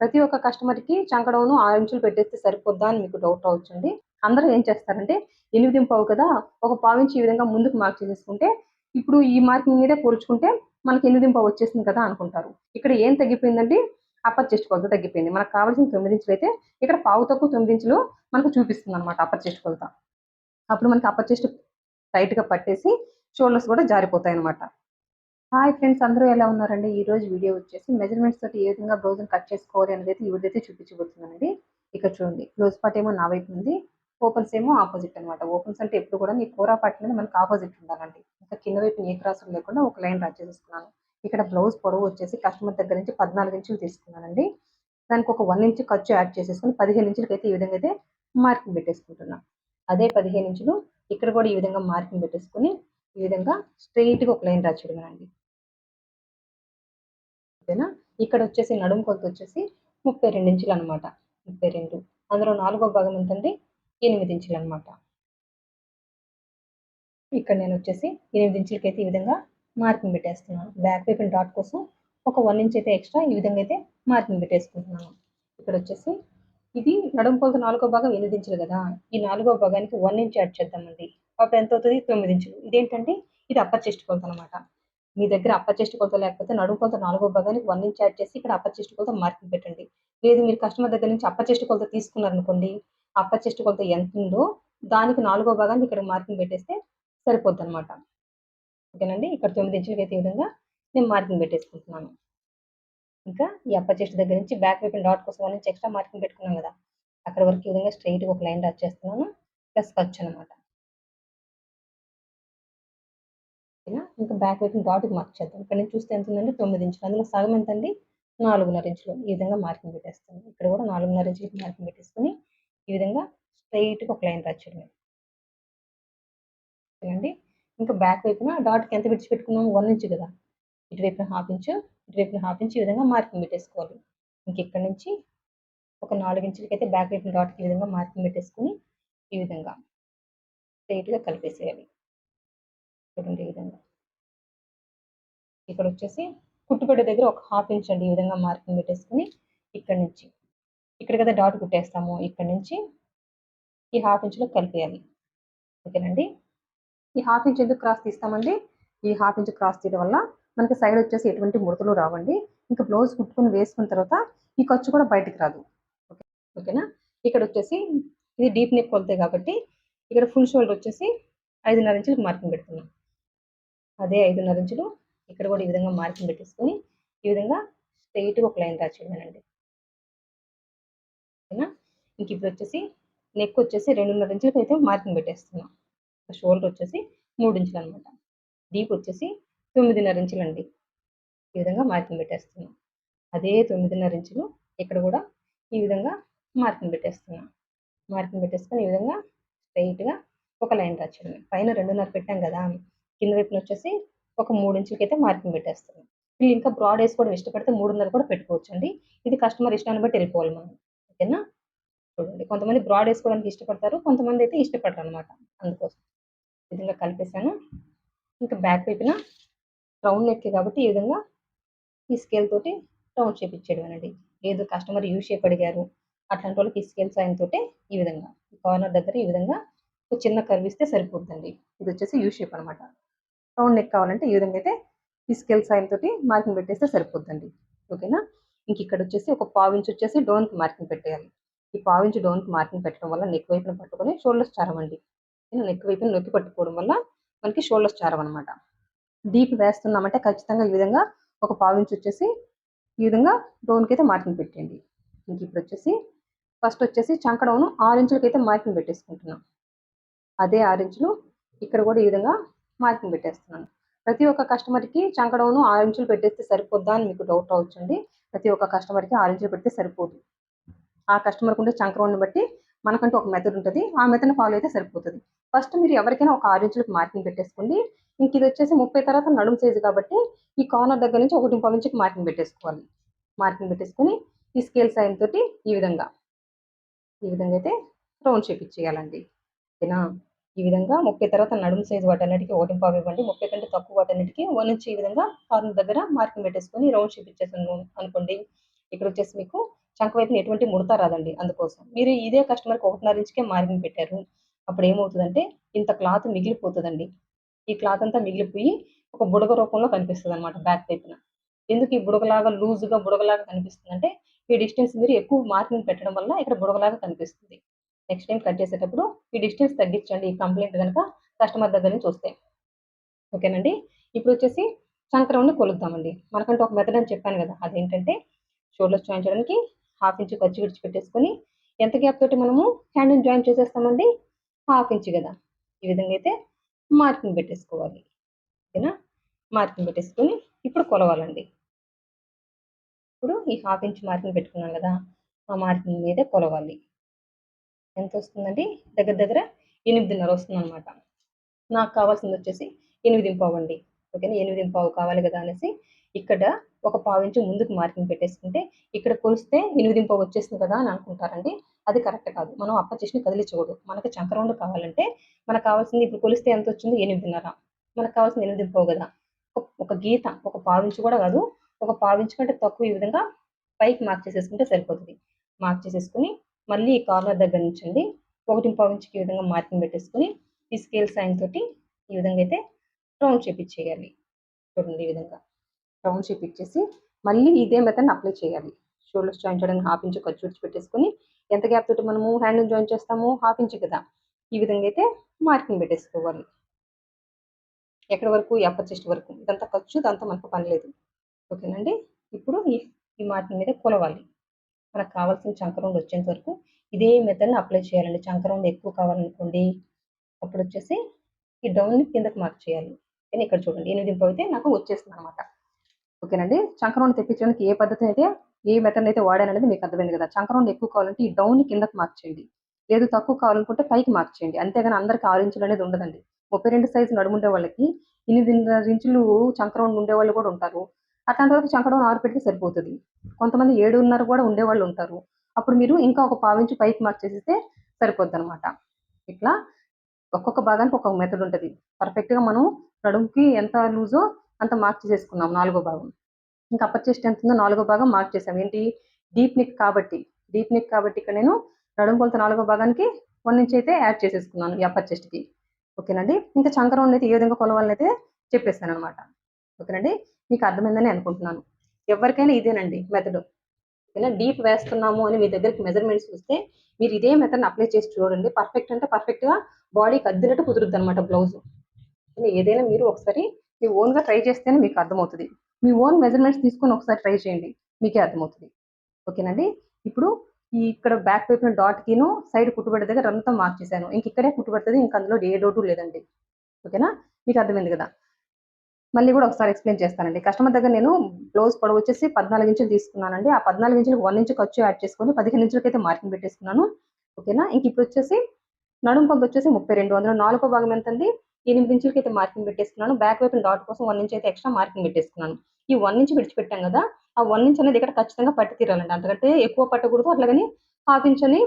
ప్రతి ఒక్క కస్టమర్‌కి చంకడౌను 6 ఇంచులు పెట్టేస్తే సరిపోద్దా అని మీకు డౌట్ రావచ్చండి. అందరూ ఏం చేస్తారంటే 8.25 కదా! ఒక పావించి ఈ విధంగా ముందుకు మార్క్ చేసేసుకుంటే, ఇప్పుడు ఈ మార్కింగ్ మీదే కూర్చుకుంటే మనకి 8.25 వచ్చేసింది కదా అనుకుంటారు. ఇక్కడ ఏం తగ్గిపోయిందండి? అప్పర్ చెస్ట్ కొలత తగ్గిపోయింది. మనకు కావాల్సిన 9 ఇంచులైతే ఇక్కడ పావు తక్కువ 9 ఇంచులు మనకు చూపిస్తుందనమాట అప్పర్ చెస్ట్ కొలత. అప్పుడు మనకి అప్పర్ చెస్ట్ టైట్‌గా పట్టేసి షోల్డర్స్ కూడా జారిపోతాయనమాట. హాయ్ ఫ్రెండ్స్, అందరూ ఎలా ఉన్నారండి? ఈరోజు వీడియో వచ్చేసి మెజర్‌మెంట్స్ తోటి ఏ విధంగా బ్లౌజ్‌ని కట్ చేసుకోవాలి అనేదైతే ఈ వీడియో అయితే చూపించబోతున్నానండి. ఇక్కడ చూడండి, క్లోజ్ పార్ట్ ఏమో నా వైపు ఉంది. ఓపెన్స్ ఏమో ఆపోజిట్ అనమాట. ఓపెన్స్ అంటే ఎప్పుడు కూడా మీ కోరా పార్ట్ మీద మనకు ఆపోజిట్ ఉండాలండి. ఇంకా కింద వైపు ఏ క్రాసులు లేకుండా ఒక లైన్ డ్రా చేసేసుకున్నాను. ఇక్కడ బ్లౌజ్ పొడవు వచ్చేసి కస్టమర్ దగ్గర నుంచి 14 ఇంచులు తీసుకున్నానండి. దానికి ఒక 1 ఇంచ్ ఖర్చు యాడ్ చేసేసుకొని 15 ఇంచులకైతే ఈ విధంగా అయితే మార్కింగ్ పెట్టేసుకుంటున్నా. అదే 15 ఇంచులు ఇక్కడ కూడా ఈ విధంగా మార్కింగ్ పెట్టేసుకొని ఈ విధంగా స్ట్రెయిట్‌గా ఒక లైన్ డ్రా చేయడమేనండి. ఓకేనా? ఇక్కడొచ్చేసి నడుము కొలత వచ్చేసి 32 ఇంచులనమాట. 32. అందులో నాలుగో భాగం ఎంతండి? 8 ఇంచులనమాట. ఇక్కడ నేనొచ్చేసి 8 ఇంచులకైతే ఈ విధంగా మార్కింగ్ పెట్టేస్తున్నాను. బ్యాక్ వైపున డాట్ కోసం ఒక 1 ఇంచ్ అయితే ఎక్స్‌ట్రా ఈ విధంగా అయితే మార్కింగ్ పెట్టేసుకుంటున్నాను. ఇక్కడొచ్చేసి ఇది నడుము కొలత నాలుగో భాగం 8 ఇంచులు గదా! ఈ నాలుగో భాగానికి 1 ఇంచ్ యాడ్ చేద్దామండి. అప్పుడు ఎంతవుతది? 9 ఇంచులు. ఇదేంటంటే ఇది అప్పర్ చెస్ట్ కొలతనమాట. మీ దగ్గర అప్పర్ చెస్ట్ కొలత లేకపోతే నడుము కొలత నాలుగో భాగానికి 1 ఇంచ్ యాడ్ చేసి ఇక్కడ అప్పర్ చెస్ట్ కొలత మార్కింగ్ పెట్టండి. లేదు మీరు కస్టమర్ దగ్గర నుంచి అప్పర్ చెస్ట్ కొలత తీసుకున్నారనుకోండి, అప్పర్ చెస్ట్ కొలత ఎంతుందో దానికి నాలుగో భాగానికి ఇక్కడ మార్కింగ్ పెట్టేస్తే సరిపోద్దనమాట. ఓకేనండి. ఇక్కడ 9 ఇంచులకైతే ఈ విధంగా నేను మార్కింగ్ పెట్టేసుకుంటున్నాను. ఇంకా ఈ అప్పర్ చెస్ట్ దగ్గర నుంచి బ్యాక్ వైపున డాట్ కోసం 1 ఇంచ్ ఎక్స్‌ట్రా మార్కింగ్ పెట్టుకున్నాం గదా! అక్కడి వరకు ఈ విధంగా స్ట్రెయిట్‌గా ఒక లైన్ డ్రా చేస్తున్నాను. ప్లస్ ఖర్చనమాట. ఓకేనా? ఇంకా బ్యాక్ వైపున డాట్‌కి మార్క్ చేద్దాం. ఇక్కడ నుంచి చూస్తే ఎంతుందండి? 9 ఇంచులు. అందులో సగం ఎంతండి? 4.5 ఇంచులు. ఈ విధంగా మార్కింగ్ పెట్టేస్తాను. ఇక్కడ కూడా 4.5 ఇంచులకి మార్కింగ్ పెట్టేసుకొని, ఈ విధంగా స్ట్రెయిట్‌గా ఒక లైన్ డ్రా చేయడమే. ఓకేనండి. ఇంకా బ్యాక్ వైపున డాట్‌కి ఎంత విడిచిపెట్టుకున్నాము? 1 ఇంచ్ గదా! ఇటువైపున హాఫ్ ఇంచు, ఇటువైపున హాఫ్ ఇంచ్ ఈ విధంగా మార్కింగ్ పెట్టేసుకోవాలి. ఇంక ఇక్కడి నుంచి ఒక 4 ఇంచులకైతే బ్యాక్ వైపున డాట్‌కి ఈ విధంగా మార్కింగ్ పెట్టేసుకొని, ఈ విధంగా స్ట్రెయిట్‌గా కలిపేసేయాలి. చూడండి ఈ విధంగా. ఇక్కడొచ్చేసి కుట్టుపొడి దగ్గర ఒక హాఫ్ ఇంచ్ అండి ఈ విధంగా మార్కింగ్ పెట్టేసుకొని, ఇక్కడి నుంచి ఇక్కడ కదా డాట్ కుట్టేస్తాము. ఇక్కడి నుంచి ఈ హాఫ్ ఇంచ్‌లో కలిపేయాలి. ఓకేనండి. ఈ హాఫ్ ఇంచ్ ఎందుకు క్రాస్ తీస్తామండి? ఈ హాఫ్ ఇంచ్ క్రాస్ తీయడం వల్ల మనకి సైడ్ వచ్చేసి ఎటువంటి ముడతలు రావండి. ఇంకా బ్లౌజ్ కుట్టుకొని వేసుకున్న తర్వాత ఈ ఖర్చు కూడా బయటికి రాదు. ఓకే. ఓకేనా? ఇక్కడొచ్చేసి ఇది డీప్ నెక్ కొలతే కాబట్టి ఇక్కడ ఫుల్ షోల్డర్ వచ్చేసి 5.5 ఇంచులకి మార్కింగ్ పెడుతున్నాం. అదే 5.5 ఇంచులు ఇక్కడ కూడా ఈ విధంగా మార్కింగ్ పెట్టేసుకొని, ఈ విధంగా స్ట్రెయిట్‌గా ఒక లైన్ డ్రా చేయడమేనండి. ఓకేనా? ఇంక ఇప్పుడొచ్చేసి నెక్ వచ్చేసి 2.5 ఇంచులకైతే మార్కింగ్ పెట్టేస్తున్నాం. షోల్డర్ వచ్చేసి 3 ఇంచులనమాట. డీప్ వచ్చేసి 9.5 ఇంచులండి. ఈ విధంగా మార్కింగ్ పెట్టేస్తున్నాం. అదే 9.5 ఇంచులు ఇక్కడ కూడా ఈ విధంగా మార్కింగ్ పెట్టేస్తున్నా. మార్కింగ్ పెట్టేసుకొని ఈ విధంగా స్ట్రెయిట్‌గా ఒక లైన్ డ్రా చేయడమే. పైన 2.5 పెట్టాం గదా! కింద వైపున వచ్చేసి ఒక 3 ఇంచులకైతే మార్కింగ్ పెట్టేస్తున్నాం. వీళ్ళు ఇంకా బ్రాడ్ ఏసుకోవడం ఇష్టపడితే 3.5 కూడా పెట్టుకోవచ్చండి. ఇది కస్టమర్ ఇష్టాన్ని బట్టి ఎళ్ళిపోవాలి మనం. ఓకేనా? చూడండి, కొంతమంది బ్రాడ్ ఏసుకోవడానికి ఇష్టపడతారు. కొంతమందైతే ఇష్టపడరనమాట. అందుకోసం. ఈ విధంగా కలిపేసాను. ఇంకా బ్యాక్ వైపున రౌండ్ నెక్కే కాబట్టి ఈ విధంగా ఈ స్కేల్ తోటి రౌండ్ షేప్ ఇచ్చేయడమేనండి. లేదు కస్టమర్ యూ షేప్ అడిగారు. అట్లాంటి వాళ్ళకి ఈ స్కేల్ సాయం తోటే ఈ విధంగా కార్నర్ దగ్గర ఈ విధంగా ఒక చిన్న కర్వ్ ఇస్తే సరిపోద్దండి. ఇదొచ్చేసి యూ షేప్ అనమాట. రౌండ్ నెక్ కావాలంటే ఈ విధంగా అయితే ఈ స్కేల్ సాయం తోటి మార్కింగ్ పెట్టేస్తే సరిపోద్దండి. ఓకేనా? ఇంక ఇక్కడొచ్చేసి ఒక పావించి వచ్చేసి డౌన్‌కి మార్కింగ్ పెట్టేయాలి. ఈ పావించి డౌన్‌కి మార్కింగ్ పెట్టడం వల్ల నెక్ వైపున పట్టుకొని షోల్డర్స్ చారవండి. నెక్ వైపున నొక్కి పట్టుకోవడం వల్ల మనకి షోల్డర్స్ చారవనమాట. డీప్ వేస్తున్నామంటే ఖచ్చితంగా ఈ విధంగా ఒక పావించి వచ్చేసి ఈ విధంగా డౌన్‌కైతే మార్కింగ్ పెట్టేయండి. ఇంక ఇప్పుడొచ్చేసి ఫస్ట్ వచ్చేసి చంక డౌను 6 ఇంచులకైతే మార్కింగ్ పెట్టేసుకుంటున్నాం. అదే 6 ఇంచులు ఇక్కడ కూడా ఈ విధంగా మార్కింగ్ పెట్టేస్తున్నాను. ప్రతి ఒక్క కస్టమర్‌కి చంక డౌను 6 ఇంచులు పెట్టేస్తే సరిపోద్దా అని మీకు డౌట్ రావచ్చండి. ప్రతి ఒక్క కస్టమర్‌కి 6 ఇంచులు పెడితే సరిపోదు. ఆ కస్టమర్‌కి ఉండే చంక రౌండ్‌ని బట్టి మనకంటూ ఒక మెథడ్ ఉంటది. ఆ మెథడ్‌ని ఫాలో అయితే సరిపోతది. ఫస్ట్ మీరు ఎవరికైనా ఒక 6 ఇంచులకి మార్కింగ్ పెట్టేసుకోండి. ఇంక ఇదొచ్చేసి 30 తర్వాత నడుము సైజు కాబట్టి ఈ కార్నర్ దగ్గర నుంచి 1.25 ఇంచుకి మార్కింగ్ పెట్టేసుకోవాలి. మార్కింగ్ పెట్టేసుకొని ఈ స్కేల్ సాయం తోటి ఈ విధంగా అయితే రౌండ్ షేప్ ఇచ్చేయాలండి. ఓకేనా? ఈ విధంగా 30 తర్వాత నడుము సైజు వాటన్నిటికి 1.25 ఇవ్వండి. 30 కంటే తక్కువ వాటన్నిటికి 1 ఇంచ్ ఈ విధంగా కార్నర్ దగ్గర మార్కింగ్ పెట్టేసుకొని రౌండ్ షేప్ ఇచ్చేసాను అనుకోండి. ఇక్కడొచ్చేసి మీకు చంక వైపున ఎటువంటి ముడత రాదండి. అందుకోసం. మీరు ఇదే కస్టమర్‌కి 1.5 ఇంచుకే మార్కింగ్ పెట్టారు. అప్పుడు ఏమవుతదంటే ఇంత క్లాత్ మిగిలిపోతదండి. ఈ క్లాత్ అంతా మిగిలిపోయి ఒక బుడగ రూపంలో కనిపిస్తదనమాట బ్యాక్ వైపున. ఎందుకు ఈ బుడగలాగా లూజ్‌గా బుడగలాగా కనిపిస్తుందంటే, ఈ డిస్టెన్స్ మీరు ఎక్కువ మార్కింగ్ పెట్టడం వల్ల ఇక్కడ బుడగలాగా కనిపిస్తుంది. నెక్స్ట్ టైమ్ కట్ చేసేటప్పుడు ఈ డిస్టెన్స్ తగ్గించండి. ఈ కంప్లెయింట్ గనక కస్టమర్ దగ్గర నుంచి వస్తే. ఓకేనండి. ఇప్పుడొచ్చేసి చంక రౌండ్‌ని కొలుద్దామండి. మనకంటూ ఒక మెథడ్ అని చెప్పాను గదా! అదేంటంటే షోల్డర్స్ జాయిన్ చేయడానికి 1/2 ఇంచ్ ఖర్చు విడిచిపెట్టేసుకొని, ఎంత గ్యాప్ తోటి మనము హ్యాండ్‌ని జాయిన్ చేసేస్తామండి? 1/2 ఇంచ్ గదా! ఈ విధంగా అయితే మార్కింగ్ పెట్టేసుకోవాలి. ఓకేనా? మార్కింగ్ పెట్టేసుకొని ఇప్పుడు కొలవాలండి. ఇప్పుడు ఈ 1/2 ఇంచ్ మార్కింగ్ పెట్టుకున్నాం గదా! ఆ మార్కింగ్ మీదే కొలవాలి. ఎంతొస్తుందండి? దగ్గర దగ్గర 8:30 వస్తుందనమాట. నాకు కావాల్సిందొచ్చేసి 8:15 అండి. ఓకేనా? 8:15 కావాలి గదా! అనేసి ఇక్కడ ఒక పావించు ముందుకు మార్కింగ్ పెట్టేసుకుంటే, ఇక్కడ కొలిస్తే 8:15 వచ్చేస్తుంది కదా! అని అనుకుంటారండి. అది కరెక్ట్ కాదు. మనం అప్పర్ చెస్ట్‌ని కదిలించకూడదు. మనకి చంక రౌండ్ కావాలంటే, మనకు కావాల్సింది ఇప్పుడు కొలిస్తే ఎంతొచ్చింది? 8:30. మనకు కావాల్సింది 8:15 గదా! ఒక గీత, ఒక పావించు కూడా గాదు. ఒక పావించు కంటే తక్కువ ఈ విధంగా పైకి మార్క్ చేసేసుకుంటే సరిపోతది. మార్క్ చేసేసుకొని, మళ్ళీ ఈ కార్నర్ దగ్గర నుంచండి 1.15 ఇంచుకి ఈ విధంగా మార్కింగ్ పెట్టేసుకొని, ఈ స్కేల్ సాయంతోటి ఈ విధంగా అయితే రౌండ్ షేప్ ఇచ్చేయాలి. చూడండి ఈ విధంగా. రౌండ్ షేప్ ఇచ్చేసి, మళ్ళీ ఇదే మెథడ్‌ని అప్లై చేయాలి. షోల్డర్స్ జాయిన్ చేయడానికి 1/2 ఇంచ్ ఖర్చు విడిచిపెట్టేసుకొని, ఎంత గ్యాప్ తోటి మనము హ్యాండ్‌ని జాయిన్ చేస్తాము? 1/2 ఇంచ్ కదా! ఈ విధంగా అయితే మార్కింగ్ పెట్టేసుకోవాలి. ఎక్కడి వరకు? ఈ అప్పర్ చెస్ట్ వరకు. ఇదంతా ఖర్చు, దాంతో మనకు పని లేదు. ఓకేనండి. ఇప్పుడు ఈ మార్కింగ్ మీద కొలవాలి. మనకు కావాల్సిన చంక రౌండ్ వచ్చేంత వరకు ఇదే మెథడ్‌ని అప్లై చేయాలండి. చంక రౌండ్ ఎక్కువ కావాలనుకోండి, అప్పుడొచ్చేసి ఈ డౌన్‌ని కిందకి మార్క్ చేయాలి. కానీ ఇక్కడ చూడండి 8:15 అయితే నాకు వచ్చేస్తుందనమాట. ఓకేనండి. చంక రౌండ్ తెప్పించడానికి ఏ పద్ధతినైతే, ఏ మెథడ్‌నైతే వాడాననేది మీకు అర్థమైంది గదా! చంక రౌండ్ ఎక్కువ కావాలంటే ఈ డౌన్‌ని కిందకి మార్క్ చేయండి. లేదు తక్కువ కావాలనుకుంటే పైకి మార్క్ చేయండి. అంతేగాని అందరికి 6 ఇంచులనేది ఉండదండి. 32 సైజ్ నడుముండే వాళ్ళకి 8.5 ఇంచులు చంక రౌండ్ ఉండేవాళ్ళు గూడా ఉంటారు. అట్లాంటి వాళ్ళకి చంక రౌండ్ 6 పెడితే సరిపోతది. కొంతమంది 7.5 గూడా ఉండేవాళ్ళు ఉంటారు. అప్పుడు మీరు ఇంకా ఒక పావించు పైకి మార్క్ చేసేస్తే సరిపోద్దనమాట. ఇట్లా ఒక్కొక్క భాగానికి ఒక్కొక్క మెథడ్ ఉంటది. పర్ఫెక్ట్‌గా మనం నడుముకి ఎంత లూజో అంత మార్క్ చేసేసుకున్నాం నాలుగో భాగం. ఇంకా అప్పర్ చెస్ట్ ఎంతుందో నాలుగో భాగం మార్క్ చేసాం. ఏంటి? డీప్ నెక్ కాబట్టి. డీప్ నెక్ కాబట్టి ఇక్కడ నేను నడుము కొలత నాలుగో భాగానికి 1 ఇంచ్ అయితే యాడ్ చేసేసుకున్నాను ఈ అప్పర్ చెస్ట్‌కి. ఓకేనండి. ఇంకా చంక రౌండ్ అయితే ఏ విధంగా కొలవాలనైతే చెప్పేసాననమాట. ఓకేనండి. మీకు అర్థమైందని అనుకుంటున్నాను. ఎవరికైనా ఇదేనండి మెథడు. ఓకేనా? డీప్ వేస్తున్నాము అని మీ దగ్గరికి మెజర్‌మెంట్స్ వస్తే మీరు ఇదే మెథడ్‌ని అప్లై చేసి చూడండి. పర్ఫెక్ట్ అంటే పర్ఫెక్ట్‌గా బాడీకి అద్దినట్టు కుదురుద్దనమాట బ్లౌజు. ఏదైనా మీరు ఒకసారి మీ ఓన్‌గా ట్రై చేస్తేనే మీకు అర్థమవుతది. మీ ఓన్ మెజర్‌మెంట్స్ తీసుకొని ఒకసారి ట్రై చేయండి. మీకే అర్థమవుతది. ఓకేనండి. ఇప్పుడు ఇక్కడ బ్యాక్ వైపున డాట్‌కిను సైడ్ కుట్టుబడి దగ్గర అంతా మార్క్ చేశాను. ఇంక ఇక్కడే కుట్టుబడుతది. ఇంక అందులో ఏ డౌటు లేదండి. ఓకేనా? మీకు అర్థమైంది గదా! మళ్ళీ గూడా ఒకసారి ఎక్స్‌ప్లెయిన్ చేస్తానండి. కస్టమర్ దగ్గర నేను బ్లౌజ్ పొడవొచ్చేసి 14 ఇంచులు తీసుకున్నానండి. ఆ 14 ఇంచులకు 1 ఇంచ్ ఖర్చు యాడ్ చేసుకొని 15 ఇంచులకైతే మార్కింగ్ పెట్టేసుకున్నాను. ఓకేనా? ఇంక ఇప్పుడొచ్చేసి నడుము పొడవొచ్చేసి 32. అందులో నాలుగో భాగం ఎంతండి? 8 ఇంచులకైతే మార్కింగ్ పెట్టేసుకున్నాను. బ్యాక్ వైపున డాట్ కోసం 1 ఇంచ్ అయితే ఎక్స్‌ట్రా మార్కింగ్ పెట్టేసుకున్నాను. ఈ 1 ఇంచ్ విడిచిపెట్టాం గదా! ఆ 1 ఇంచ్ అనేది ఇక్కడ ఖచ్చితంగా పట్టి తీరాలండి. అంతకంటే ఎక్కువ పట్టకూడదు. అట్లాగని హాఫ్ ఇంచ్ అని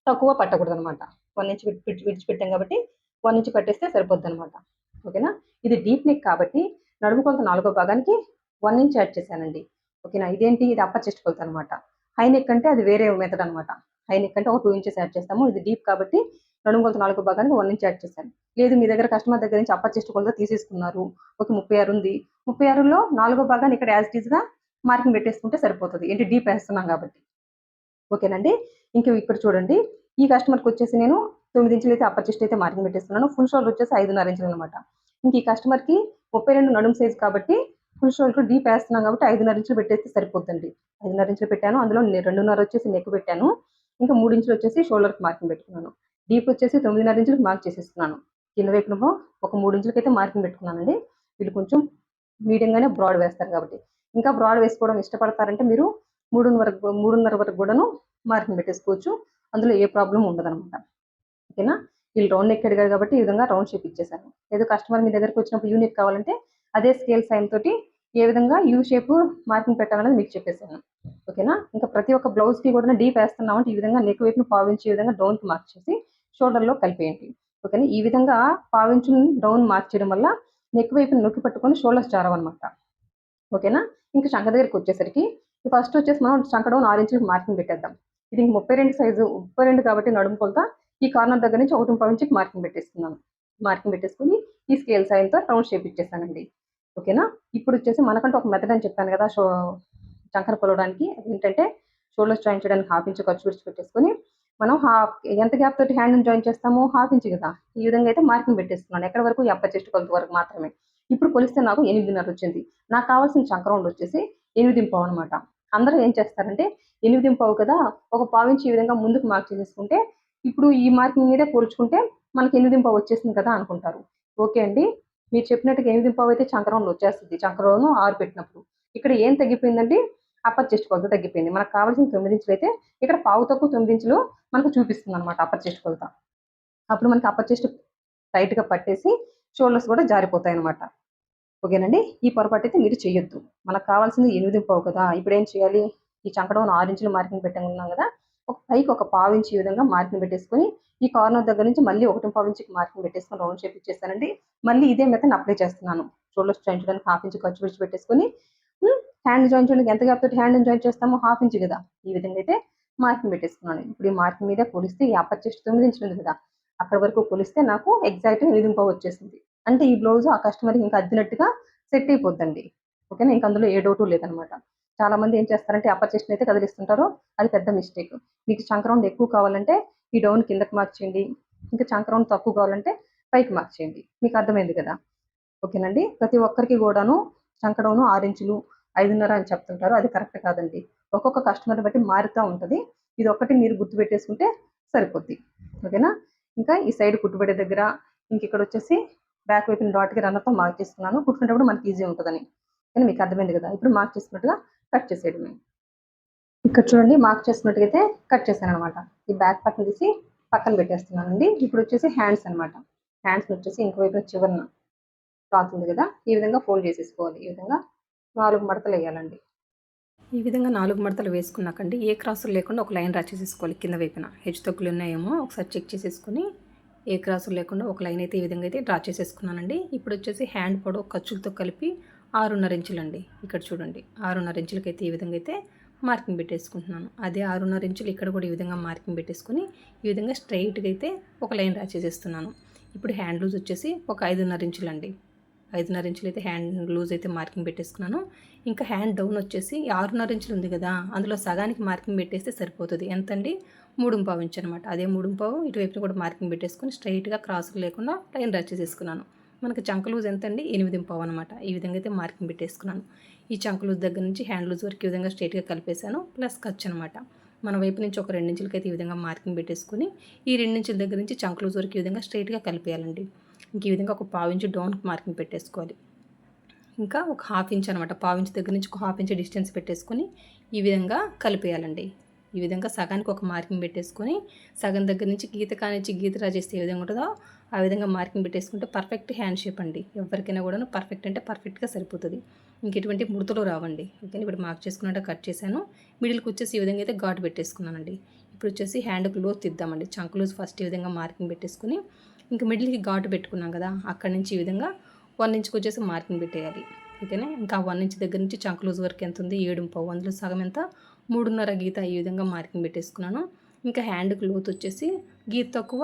తక్కువ పట్టకూడదనమాట. 1 ఇంచ్ విడిచిపెట్టాం కాబట్టి 1 ఇంచ్ పట్టేస్తే సరిపోద్దనమాట. ఓకేనా? ఇది డీప్ నెక్ కాబట్టి నడుము కొలత నాలుగో భాగానికి 1 ఇంచ్ యాడ్ చేశానండి. ఓకేనా? ఇదేంటి? ఇది అప్పర్ చెస్ట్ కొలతనమాట. హై నెక్ అంటే అది వేరే మెథడ్ అనమాట. హై నెక్ అంటే ఒక 2 ఇంచెస్ యాడ్ చేస్తాము. ఇది డీప్ కాబట్టి నడుము కొలత నాలుగో భాగానికి 1 ఇంచ్ యాడ్ చేశాను. లేదు మీ దగ్గర కస్టమర్ దగ్గర నుంచి అప్పర్ చెస్ట్ కొలత తీసేసుకున్నారు. ఓకే. 36 ఉంది. 36లో నాలుగో భాగాన్ని ఇక్కడ యాజ్ ఇట్ ఈస్‌గా మార్కింగ్ పెట్టేసుకుంటే సరిపోతది. ఏంటి డీప్ ఏస్తున్నాం కాబట్టి. ఓకేనండి. ఇంక ఇక్కడ చూడండి. ఈ కస్టమర్‌కొచ్చేసి నేను 9 ఇంచులైతే అప్పర్ చెస్ట్ అయితే మార్కింగ్ పెట్టేస్తున్నాను. ఫుల్ షోల్డర్ వచ్చేసి 5.5 ఇంచులనమాట. ఇంక ఈ కస్టమర్‌కి 32 నడుము సైజ్ కాబట్టి ఫుల్ షోల్డర్ డీప్ ఏస్తున్నాం కాబట్టి 5.5 ఇంచులు పెట్టేస్తే సరిపోద్దండి. 5.5 ఇంచులు పెట్టాను. అందులో 2.5 వచ్చేసి నెక్ పెట్టాను. ఇంకా 3 ఇంచులు వచ్చేసి షోల్డర్‌కి మార్కింగ్ పెట్టుకున్నాను. డీప్ వచ్చేసి 9.5 ఇంచులకి మార్క్ చేసేస్తున్నాను. కింద వైపునేమో ఒక 3 ఇంచులకైతే మార్కింగ్ పెట్టుకున్నానండి. వీళ్ళు కొంచెం మీడియంగానే బ్రాడ్ వేస్తారు కాబట్టి. ఇంకా బ్రాడ్ వేసుకోవడం ఇష్టపడతారంటే మీరు 3.5 వరకు గూడాను మార్కింగ్ పెట్టేసుకోవచ్చు. అందులో ఏ ప్రాబ్లమ్ ఉండదనమాట. ఓకేనా? వీళ్ళు రౌండ్ నెక్ అడిగారు కాబట్టి ఈ విధంగా రౌండ్ షేప్ ఇచ్చేసాను. లేదు కస్టమర్ మీ దగ్గరికొచ్చినప్పుడు యూ నెక్ కావాలంటే అదే స్కేల్ సైన్ తోటి ఏ విధంగా యూ షేప్ మార్కింగ్ పెట్టాలనేది మీకు చెప్పేసాను. ఓకేనా? ఇంకా ప్రతి ఒక్క బ్లౌజ్‌కి కూడా డీప్ ఏస్తున్నామంటే ఈ విధంగా నెక్ వైపున పావించి ఈ విధంగా డౌన్‌కి మార్క్ చేసి షోల్డర్‌లో కలిపేయండి. ఓకేనా? ఈ విధంగా పావించుని డౌన్ మార్క్ చేయడం వల్ల నెక్ వైపున నొక్కి పట్టుకొని షోల్డర్స్ జారవనమాట. ఓకేనా? ఇంక చంక దగ్గరికొచ్చేసరికి ఫస్ట్ వచ్చేసి మనం చంకడౌన్ 6 ఇంచులకి మార్కింగ్ పెట్టేద్దాం. ఇది 32 సైజు 32 కాబట్టి నడుము కొలత ఈ కార్నర్ దగ్గర నుంచి 1.5 ఇంచుకి మార్కింగ్ పెట్టేసుకున్నాను. మార్కింగ్ పెట్టేసుకొని ఈ స్కేల్ సాయంతో రౌండ్ షేప్ ఇచ్చేసానండి. ఓకేనా? ఇప్పుడు వచ్చేసి మనకంటూ ఒక మెథడ్ అని చెప్పాను కదా! చంకన కొలవడానికి. అదేంటంటే షోల్డర్స్ జాయిన్ చేయడానికి హాఫ్ ఇంచ్ ఖర్చు విడిచిపెట్టేసుకొని మనం ఎంత గ్యాప్ తోటి హ్యాండ్‌ని జాయిన్ చేస్తాము? హాఫ్ ఇంచ్ కదా! ఈ విధంగా అయితే మార్కింగ్ పెట్టేసుకున్నాను. ఎక్కడి వరకు? ఈ అప్పర్ చెస్ట్ కొలత వరకు మాత్రమే. ఇప్పుడు కొలిస్తే నాకు 8.5 వచ్చింది. నాకు కావాల్సిన చంక రౌండ్ వచ్చేసి 8.5 అనమాట. అందరూ ఏం చేస్తారంటే 8.5 కదా! ఒక పావించి ఈ విధంగా ముందుకు మార్క్ చేసేసుకుంటే ఇప్పుడు ఈ మార్కింగ్ మీదే పోల్చుకుంటే మనకి 8.5 వచ్చేసింది కదా అనుకుంటారు. ఓకే అండి. మీరు చెప్పినట్టుగా 8.5 అయితే చంక రౌండ్ వచ్చేస్తది. చంక రౌండ్ 6 పెట్టినప్పుడు. ఇక్కడ ఏం తగ్గిపోయిందండి? అప్పర్ చెస్ట్ కొలత తగ్గిపోయింది. మనకు కావాల్సిన 9 ఇంచులైతే ఇక్కడ పావు తక్కువ 9 ఇంచులు మనకు చూపిస్తుందనమాట అప్పర్ చెస్ట్ కొలత. అప్పుడు మనకి అప్పర్ చెస్ట్ టైట్‌గా పట్టేసి షోల్డర్స్ కూడా జారిపోతాయనమాట. ఓకేనండి. ఈ పొరపాటైతే మీరు చెయ్యొద్దు. మనకు కావాల్సింది 8.5 కదా! ఇప్పుడేం చేయాలి? ఈ చంకడౌన్ 6 ఇంచులు మార్కింగ్ పెట్టామన్నాం కదా! పైకి ఒక పావించి ఈ విధంగా మార్కింగ్ పెట్టేసుకొని, ఈ కార్నర్ దగ్గర నుంచి మళ్ళీ 1.5 ఇంచుకి మార్కింగ్ పెట్టేసుకొని రౌండ్ షేప్ ఇచ్చేసానండి. మళ్ళీ ఇదే మెథడ్‌ని అప్లై చేస్తున్నాను. షోల్డర్స్ జాయిన్ చేయడానికి హాఫ్ ఇంచ్ ఖర్చు విడిచిపెట్టేసుకొని హ్యాండ్ జాయిన్ చేయడానికి ఎంత గ్యాప్ తోటి హ్యాండ్‌ని జాయిన్ చేస్తామో హాఫ్ ఇంచ్ కదా! ఈ విధంగా అయితే మార్కింగ్ పెట్టేసుకున్నాను. ఇప్పుడు ఈ మార్కింగ్ మీదే కొలిస్తే ఈ అప్పర్ చెస్ట్ 9 ఇంచులు ఉంది కదా! అక్కడి వరకు కొలిస్తే నాకు ఎగ్జాక్ట్‌గా 8.5 వచ్చేసింది. అంటే ఈ బ్లౌజ్ ఆ కస్టమర్‌కి ఇంకా అద్దినట్టుగా సెట్ అయిపోద్దండి. ఓకేనా? ఇంక అందులో ఏ డౌటు లేదనమాట. చాలామంది ఏం చేస్తారంటే అప్పర్ చెస్ట్‌ని అయితే కదిలిస్తుంటారు. అది పెద్ద మిస్టేక్. మీకు చంక రౌండ్ ఎక్కువ కావాలంటే ఈ డౌన్ కిందకి మార్క్ చేయండి. ఇంకా చంక రౌండ్ తక్కువ కావాలంటే పైకి మార్క్ చేయండి. మీకు అర్థమైంది కదా! ఓకేనండి. ప్రతి ఒక్కరికి గూడాను చంక డౌను 6 ఇంచులు, 5.5 అని చెప్తుంటారు. అది కరెక్ట్ కాదండి. ఒక్కొక్క కస్టమర్‌ని బట్టి మారుతా ఉంటది. ఇదొక్కటి మీరు గుర్తుపెట్టేసుకుంటే సరిపోద్ది. ఓకేనా? ఇంకా ఈ సైడ్ కుట్టుబడే దగ్గర ఇంకిక్కడొచ్చేసి బ్యాక్ వైపున డాట్‌కి రన్నర్‌తో మార్క్ చేసుకున్నాను. కుట్టుకునేటప్పుడు మనకి ఈజీ ఉంటదని. కానీ మీకు అర్థమైంది కదా! ఇప్పుడు మార్క్ చేసుకున్నట్టుగా కట్ చేసేయడమే. ఇక్కడ చూడండి మార్క్ చేసుకున్నట్టుగైతే కట్ చేశాననమాట. ఈ బ్యాక్ పార్ట్‌ని తీసి పక్కన పెట్టేస్తున్నానండి. ఇప్పుడొచ్చేసి హ్యాండ్స్ అనమాట. హ్యాండ్స్‌నొచ్చేసి ఇంక వైపున చివరన క్లాత్ ఉంది కదా! ఈ విధంగా ఫోల్డ్ చేసేసుకోవాలి. ఈ విధంగా 4 మడతలెయ్యాలండి. ఈ విధంగా 4 మడతలు వేసుకున్నాకండి ఏ క్రాసులు లేకుండా ఒక లైన్ డ్రా చేసేసుకోవాలి కింద వైపున. హెచ్చు తగ్గులు ఉన్నాయేమో ఒకసారి చెక్ చేసేసుకొని ఏ క్రాసులు లేకుండా ఒక లైన్ అయితే ఈ విధంగా అయితే డ్రా చేసేసుకున్నానండి. ఇప్పుడు వచ్చేసి హ్యాండ్ పొడవు ఖర్చులతో కలిపి 6.5 ఇంచులండి. ఇక్కడ చూడండి 6.5 ఇంచులకైతే ఈ విధంగా అయితే మార్కింగ్ పెట్టేసుకుంటున్నాను. అదే 6.5 ఇంచులు ఇక్కడ కూడా ఈ విధంగా మార్కింగ్ పెట్టేసుకొని ఈ విధంగా స్ట్రైట్‌గా అయితే ఒక లైన్ డ్రా చేసేస్తున్నాను. ఇప్పుడు హ్యాండ్ లూజ్ వచ్చేసి ఒక 5.5 ఇంచులండి. 5.5 ఇంచులు అయితే హ్యాండ్ లూజ్ అయితే మార్కింగ్ పెట్టేసుకున్నాను. ఇంకా హ్యాండ్ డౌన్ వచ్చేసి 6.5 ఇంచులు ఉంది కదా! అందులో సగానికి మార్కింగ్ పెట్టేస్తే సరిపోతుంది. ఎంతండి? 3.5 ఇంచ్ అనమాట. అదే 3.5 ఇటువైపున కూడా మార్కింగ్ పెట్టేసుకొని స్ట్రైట్‌గా క్రాస్‌లు లేకుండా లైన్ డ్రా చేసేసుకున్నాను. మనకి చంక లూజ్ ఎంతండి? 8.5 అనమాట. ఈ విధంగా అయితే మార్కింగ్ పెట్టేసుకున్నాను. ఈ చంక లూజ్ దగ్గర నుంచి హ్యాండ్ లూజ్ వరకు ఈ విధంగా స్ట్రైట్‌గా కలిపేసాను. ప్లస్ ఖర్చు అనమాట. మన వైపు నుంచి ఒక 2 ఇంచులకైతే ఈ విధంగా మార్కింగ్ పెట్టేసుకొని ఈ 2 ఇంచుల దగ్గర నుంచి చంక లూజ్ వరకు ఈ విధంగా స్ట్రైట్‌గా కలిపేయాలండి. ఇంక ఈ విధంగా ఒక పావు ఇంచు డౌన్‌కి మార్కింగ్ పెట్టేసుకోవాలి. ఇంకా ఒక హాఫ్ ఇంచ్ అనమాట. పావు ఇంచ్ దగ్గర నుంచి ఒక హాఫ్ ఇంచ్ డిస్టెన్స్ పెట్టేసుకొని ఈ విధంగా కలిపేయాలండి. ఈ విధంగా సగానికి ఒక మార్కింగ్ పెట్టేసుకొని సగం దగ్గర నుంచి గీత కానిచ్చి గీత డ్రా చేస్తే ఏ విధంగా ఉంటుందో ఆ విధంగా మార్కింగ్ పెట్టేసుకుంటే పర్ఫెక్ట్ హ్యాండ్ షేప్ అండి. ఎవరికైనా కూడా పర్ఫెక్ట్ అంటే పర్ఫెక్ట్‌గా సరిపోతుంది. ఇంకెటువంటి ముడతలు రావండి. ఓకేనా? ఇప్పుడు మార్క్ చేసుకున్నట్టు కట్ చేశాను. మిడిల్‌కి వచ్చేసి ఈ విధంగా అయితే ఘాటు పెట్టేసుకున్నానండి. ఇప్పుడు వచ్చేసి హ్యాండ్‌కి లోతు ఇద్దామండి. చంక లూజ్ ఫస్ట్ ఈ విధంగా మార్కింగ్ పెట్టేసుకొని ఇంకా మిడిల్‌కి ఘాటు పెట్టుకున్నాం కదా! అక్కడి నుంచి ఈ విధంగా 1 ఇంచ్‌కి వచ్చేసి మార్కింగ్ పెట్టేయాలి. ఓకేనా? ఇంకా 1 ఇంచ్ దగ్గర నుంచి చంక లూజ్ వరకు ఎంత ఉంది? 7.5 అందులో సగం ఎంత? 3.5 గీత ఈ విధంగా మార్కింగ్ పెట్టేసుకున్నాను. ఇంకా హ్యాండ్‌కి లోతు వచ్చేసి గీత తక్కువ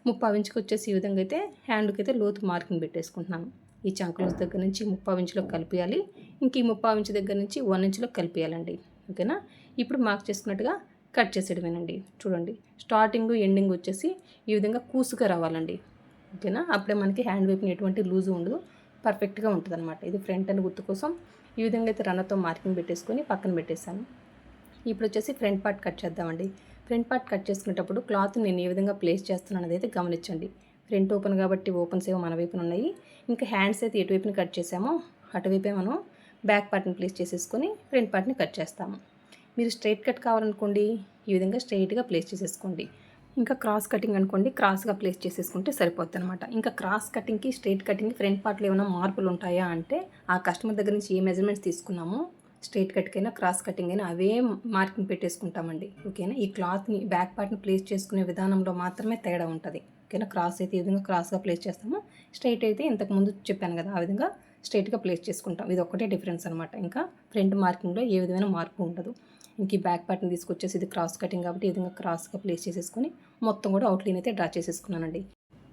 3/4 ఇంచ్‌కి వచ్చేసి ఈ విధంగా అయితే హ్యాండ్‌కి అయితే లోతు మార్కింగ్ పెట్టేసుకుంటున్నాను. ఈ చంక లూజ్ దగ్గర నుంచి 3/4 ఇంచ్‌లోకి కలిపేయాలి. ఇంక ఈ 3/4 ఇంచ్ దగ్గర నుంచి 1 ఇంచ్‌లోకి కలిపేయాలండి. ఓకేనా? ఇప్పుడు మార్క్ చేసుకున్నట్టుగా కట్ చేసేయడమేనండి. చూడండి స్టార్టింగ్ ఎండింగ్ వచ్చేసి ఈ విధంగా కూసుగా రావాలండి. ఓకేనా? అప్పుడే మనకి హ్యాండ్ వైపున ఎటువంటి లూజు ఉండదు. పర్ఫెక్ట్‌గా ఉంటుందన్నమాట. ఇది ఫ్రంట్ అని గుర్తు కోసం ఈ విధంగా అయితే రన్నర్‌తో మార్కింగ్ పెట్టేసుకొని పక్కన పెట్టేశాను. ఇప్పుడు వచ్చేసి ఫ్రంట్ పార్ట్ కట్ చేద్దామండి. ఫ్రంట్ పార్ట్ కట్ చేసుకునేటప్పుడు క్లాత్ నేను ఏ విధంగా ప్లేస్ చేస్తున్నాను అనేది అయితే గమనించండి. ఫ్రంట్ ఓపెన్ కాబట్టి ఓపెన్స్ ఏమో మన వైపున ఉన్నాయి. ఇంకా హ్యాండ్స్ అయితే ఎటువైపున కట్ చేసామో అటువైపే మనం బ్యాక్ పార్ట్ని ప్లేస్ చేసేసుకొని ఫ్రంట్ పార్ట్ని కట్ చేస్తాము. మీరు స్ట్రైట్ కట్ కావాలనుకోండి ఈ విధంగా స్ట్రైట్‌గా ప్లేస్ చేసేసుకోండి. ఇంకా క్రాస్ కటింగ్ అనుకోండి క్రాస్‌గా ప్లేస్ చేసేసుకుంటే సరిపోద్దనమాట. ఇంకా క్రాస్ కటింగ్‌కి, స్ట్రెయిట్ కటింగ్‌కి ఫ్రంట్ పార్ట్‌లో ఏమైనా మార్పులు ఉంటాయా అంటే ఆ కస్టమర్ దగ్గర నుంచి ఏ మెజర్‌మెంట్స్ తీసుకున్నామో స్ట్రెయిట్ కట్‌కైనా, క్రాస్ కటింగ్ అయినా అవే మార్కింగ్ పెట్టేసుకుంటామండి. ఓకేనా? ఈ క్లాత్‌ని బ్యాక్ పార్ట్‌ని ప్లేస్ చేసుకునే విధానంలో మాత్రమే తేడా ఉంటది. ఓకేనా? క్రాస్ అయితే ఈ విధంగా క్రాస్‌గా ప్లేస్ చేస్తాము. స్ట్రెయిట్ అయితే ఇంతకుముందు చెప్పాను కదా! ఆ విధంగా స్ట్రైట్గా ప్లేస్ చేసుకుంటాం. ఇది ఒక్కటే డిఫరెన్స్ అనమాట. ఇంకా ఫ్రంట్ మార్కింగ్లో ఏ విధమైన మార్పు ఉండదు. ఇంక ఈ బ్యాక్ పార్ట్ని తీసుకొచ్చేసి ఇది క్రాస్ కటింగ్ కాబట్టి ఈ విధంగా క్రాస్గా ప్లేస్ చేసేసుకొని మొత్తం కూడా అవుట్లైన్ అయితే డ్రా చేసేసుకున్నానండి.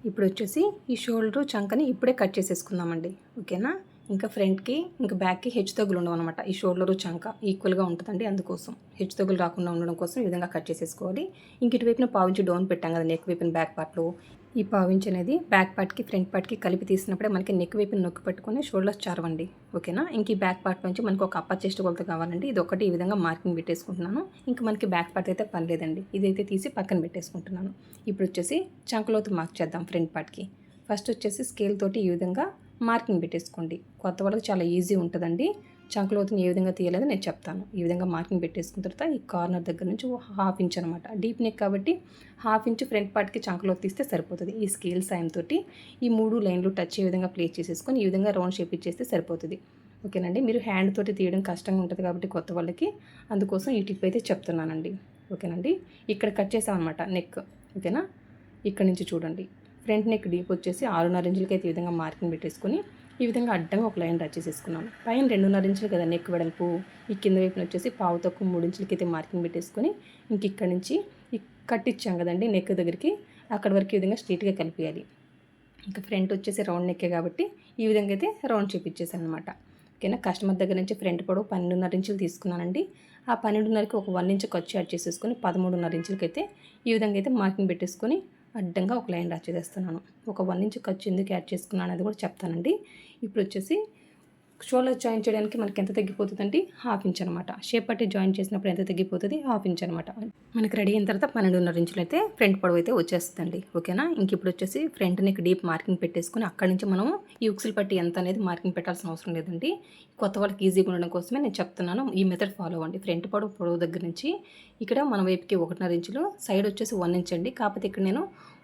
ఇప్పుడు వచ్చేసి ఈ షోల్డర్ చంకని ఇప్పుడే కట్ చేసేసుకుందామండి. ఓకేనా. ఇంకా ఫ్రంట్కి ఇంకా బ్యాక్కి హెచ్చుతగ్గులు ఉండవు అనమాట. ఈ షోల్డరు చంక ఈక్వల్గా ఉంటుందండి. అందుకోసం హెచ్చుతగ్గులు రాకుండా ఉండడం కోసం ఈ విధంగా కట్ చేసేసుకోవాలి. ఇంక ఇటువైపున పావించి డౌన్ పెట్టాం కదా నెక్ వైపున బ్యాక్ పార్ట్లో. ఈ పావించి అనేది బ్యాక్ పార్ట్కి ఫ్రంట్ పార్ట్కి కలిపి తీసినప్పుడే మనకి నెక్ వైపున నొక్కి పెట్టుకొని షోల్డర్స్ చారవండి. ఓకేనా. ఇంక ఈ బ్యాక్ పార్ట్ నుంచి మనకు ఒక అప్పర్ చెస్ట్ కొలత కావాలండి. ఇది ఒకటి ఈ విధంగా మార్కింగ్ పెట్టేసుకుంటున్నాను. ఇంకా మనకి బ్యాక్ పార్ట్ అయితే పర్లేదండి. ఇదైతే తీసి పక్కన పెట్టేసుకుంటున్నాను. ఇప్పుడు వచ్చేసి చంకలోతు మార్క్ చేద్దాం ఫ్రంట్ పార్ట్కి. ఫస్ట్ వచ్చేసి స్కేల్ తోటి ఈ విధంగా మార్కింగ్ పెట్టేసుకోండి. కొత్త వాళ్ళకి చాలా ఈజీ ఉంటుందండి. చంకలోతుని ఏ విధంగా తీయాలేదో నేను చెప్తాను. ఈ విధంగా మార్కింగ్ పెట్టేసుకున్న తర్వాత ఈ కార్నర్ దగ్గర నుంచి 1/2 ఇంచ్ అనమాట. డీప్ నెక్ కాబట్టి 1/2 ఇంచ్ ఫ్రంట్ పార్ట్కి చంకలోతు తీస్తే సరిపోతుంది. ఈ స్కేల్ సాయంతో ఈ 3 లైన్లు టచ్ ఏ విధంగా ప్లేస్ చేసేసుకొని ఈ విధంగా రౌండ్ షేప్ ఇచ్చేస్తే సరిపోతుంది. ఓకేనండి. మీరు హ్యాండ్ తోటి తీయడం కష్టంగా ఉంటుంది కాబట్టి కొత్త వాళ్ళకి, అందుకోసం ఈ టిప్ అయితే చెప్తున్నానండి. ఓకేనండి. ఇక్కడ కట్ చేసామన్నమాట నెక్. ఓకేనా. ఇక్కడ నుంచి చూడండి ఫ్రంట్ నెక్ డీప్ వచ్చేసి 6.5 ఇంచులకి అయితే ఈ విధంగా మార్కింగ్ పెట్టేసుకొని ఈ విధంగా అడ్డంగా ఒక లైన్ డ్రా చేసేసుకున్నాను. పైన 2.5 ఇంచులు కదా నెక్ వెడల్పు. ఈ కింద వైపున వచ్చేసి పావు తక్కువ 3 ఇంచులకి అయితే మార్కింగ్ పెట్టేసుకొని ఇంక ఇక్కడ నుంచి కట్టించాం కదండి నెక్ దగ్గరికి, అక్కడ వరకు ఈ విధంగా స్ట్రైట్గా కలిపేయాలి. ఇంకా ఫ్రంట్ వచ్చేసి రౌండ్ నెక్కే కాబట్టి ఈ విధంగా అయితే రౌండ్ చేపించేసాను అనమాట. ఓకేనా. కస్టమర్ దగ్గర నుంచి ఫ్రంట్ పొడవు 12.5 ఇంచులు తీసుకున్నానండి. ఆ 12.5కి ఒక 1 ఇంచ్ ఖర్చు యాడ్ చేసేసుకొని 13.5 ఇంచులకి అయితే ఈ విధంగా అయితే మార్కింగ్ పెట్టేసుకొని అడ్డంగా ఒక లైన్ డ్రా చేసేస్తున్నాను. ఒక 1 ఇంచ్ ఖర్చు ఎందుకు యాడ్ చేసుకున్నాను అనేది కూడా చెప్తానండి. ఇప్పుడు వచ్చేసి షోల్డర్ జాయిన్ చేయడానికి మనకి ఎంత తగ్గిపోతుందండి? 1/2 ఇంచ్ అనమాట. షేప్ పట్టి జాయిన్ చేసినప్పుడు ఎంత తగ్గిపోతుంది? 1/2 ఇంచ్ అనమాట. మనకి రెడీ అయిన తర్వాత 12.5 ఇంచులు అయితే ఫ్రంట్ పొడవు అయితే వచ్చేస్తుందండి. ఓకేనా. ఇంక ఇప్పుడు వచ్చేసి ఫ్రంట్ నెక్ డీప్ మార్కింగ్ పెట్టేసుకుని అక్కడి నుంచి మనం ఈ ఉక్సులు పట్టి ఎంత అనేది మార్కింగ్ పెట్టాల్సిన అవసరం లేదండి. కొత్త వాళ్ళకి ఈజీగా ఉండడం కోసమే నేను చెప్తున్నాను. ఈ మెథడ్ ఫాలో అవ్వండి. ఫ్రంట్ పొడవు దగ్గర నుంచి ఇక్కడ మన వైపుకి 1.5 ఇంచులు, సైడ్ వచ్చేసి 1 ఇంచ్ అండి. కాకపోతే ఇక్కడ నేను